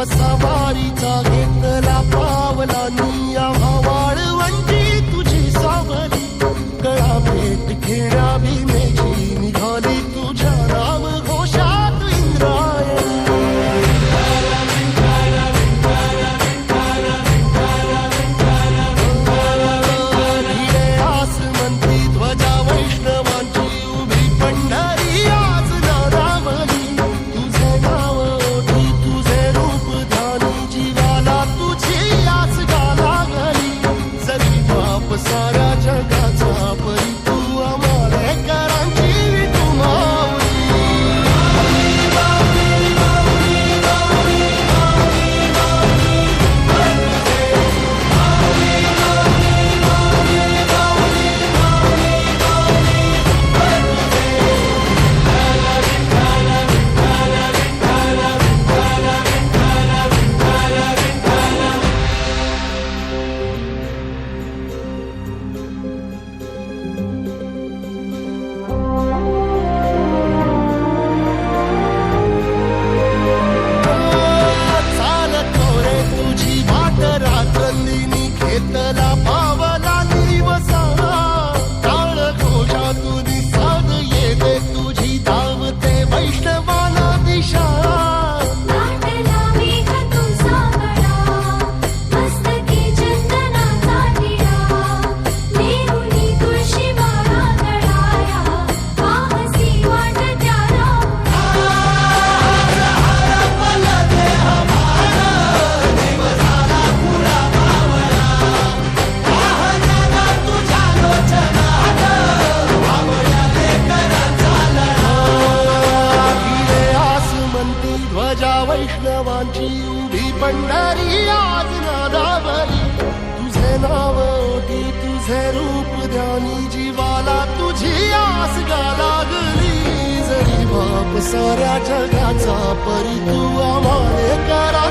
सवारीचा घेतला पावलांनी आम्हा वाळवंटी तुझी सावली गळा भेट घेण्या भीमेची निघाली तुझ्या नाम घोषात इंद्रायणी भिडे आसमंती ध्वजा वैष्णवांची उभी पंढरी आज नारावली तुझे नाव ओढी तुझे रूप ध्यानी जीवाला तुझी आस गाला गली जरी बाप साऱ्या जगाचा परी तू आंबेडकरांची तू माऊली घेतला पावला दिवसा काळ घोषातून साध येते तुझी धावते वैष्णवाला दिशा ध्वजा वैष्णवांची उभी पंढरी आज नादावली तुझे नाव ओढी तुझे रूप ध्यानी जीवाला तुझी आस गा लागली जरी बाप साऱ्या जगाचा परी तू आम्हाला करा